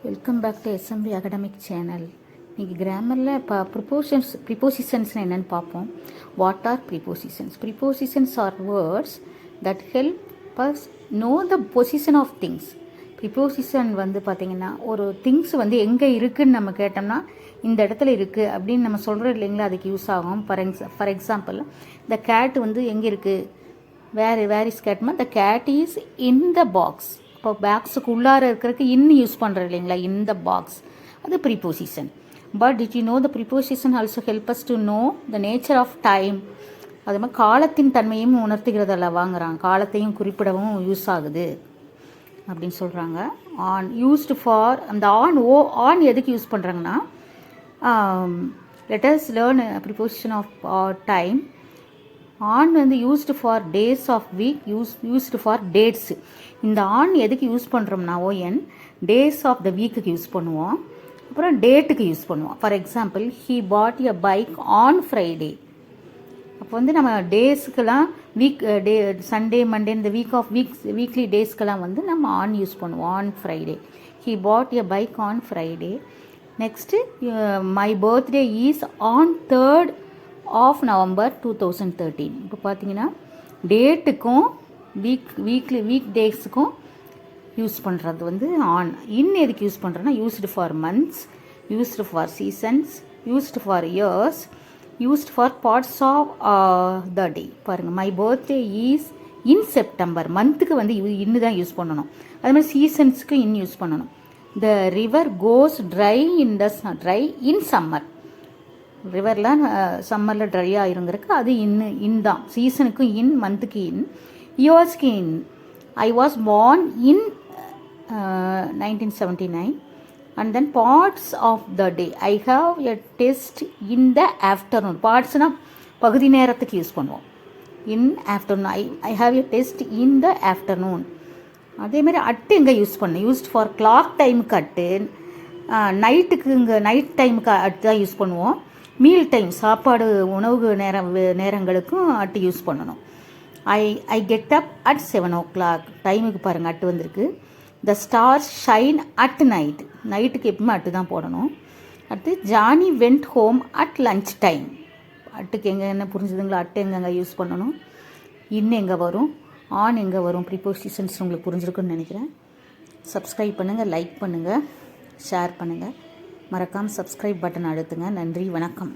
Welcome back to SMB academic channel. இன்றைக்கி கிராமரில் ப்ரிப்போசிஷன்ஸ்னு என்னென்னு பார்ப்போம். What are prepositions? Prepositions are words that help us know the position of things. Preposition பார்த்திங்கன்னா ஒரு திங்ஸ் எங்கே இருக்குதுன்னு நம்ம கேட்டோம்னா இந்த இடத்துல இருக்குது அப்படின்னு நம்ம சொல்கிறோம் இல்லைங்களா, அதுக்கு யூஸ் ஆகும். ஃபார் எக்ஸாம்பிள், இந்த கேட் எங்கே இருக்குது, வேர் இஸ் கேட்னா the gate is in the box. இப்போ பாக்ஸுக்கு உள்ளார இருக்கிறதுக்கு இன் யூஸ் பண்ணுறோம் இல்லைங்களா, இந்த பாக்ஸ், அது preposition. But did you know the preposition also help us to know the nature of time. அது மாதிரி காலத்தின் தன்மையும் உணர்த்துகிறதில்ல வாங்குறாங்க, காலத்தையும் குறிப்பிடவும் யூஸ் ஆகுது அப்படின்னு சொல்கிறாங்க. ஆன் யூஸ்டு ஃபார், அந்த ஆன் எதுக்கு யூஸ் பண்ணுறாங்கன்னா, let us learn preposition of time. On used for days of week, used for dates. இந்த ஆன் எதுக்கு யூஸ் பண்ணுறோம்னா ஓஎன் டேஸ் ஆஃப் த வீக்குக்கு யூஸ் பண்ணுவோம், அப்புறம் டேட்டுக்கு யூஸ் பண்ணுவோம். For example, he pot a bike on Friday. அப்போ நம்ம டேஸுக்கெல்லாம் டே சண்டே மண்டே இந்த வீக்லி டேஸ்க்கெல்லாம் நம்ம ஆன் யூஸ் பண்ணுவோம். On Friday, he pot a bike on Friday. Next, my birthday is on 3rd of November 2013. இப்போ பார்த்தீங்கன்னா டேட்டுக்கும் வீக் டேஸுக்கும் யூஸ் பண்ணுறது ஆன். இன் எதுக்கு யூஸ் பண்ணுறோன்னா, used for months, used for seasons, used for years, used for parts of the day. பாருங்கள், my birthday is in September, மந்த்துக்கு இன்னு தான் யூஸ் பண்ணணும். அது மாதிரி சீசன்ஸுக்கு இன் யூஸ் பண்ணணும். The river goes dry in summer. ரிவர்லாம் சம்மரில் ட்ரை ஆயிருங்கிறதுக்கு அது இன் தான். சீசனுக்கும் இன், மந்த்துக்கு இன், இயர்ஸ்க்கு in. I was born in 1979. And then parts of the day, I have a test in the afternoon. பார்ட்ஸ்னால் பகுதி நேரத்துக்கு யூஸ் பண்ணுவோம். In afternoon, I have a test in the afternoon. அதேமாதிரி அட்டு எங்கே யூஸ் பண்ணணும், used for clock டைமுக்கு at, நைட்டுக்கு night டைமுக்கு அட்டு தான் யூஸ் பண்ணுவோம். மீல் டைம், சாப்பாடு உணவு நேரங்களுக்கும் அட்டு யூஸ் பண்ணணும். I get up at 7 o'clock. டைமுக்கு பாருங்கள் அட்டு வந்திருக்கு. The stars shine at night. நைட்டுக்கு எப்பவுமே அட்டு தான் போடணும். அடுத்து, Johnny went home at lunch time. அட்டுக்கு என்ன புரிஞ்சுதுங்களா, அட்டு எங்கெங்கே யூஸ் பண்ணணும், இன் எங்கே வரும், ஆன் எங்கே வரும், ப்ரிப்போசிஷன்ஸ் உங்களுக்கு புரிஞ்சிருக்குன்னு நினைக்கிறேன். சப்ஸ்கிரைப் பண்ணுங்கள், லைக் பண்ணுங்கள், ஷேர் பண்ணுங்கள். மறக்காமல் சப்ஸ்கிரைப் பட்டன் அழுத்துங்க. நன்றி, வணக்கம்.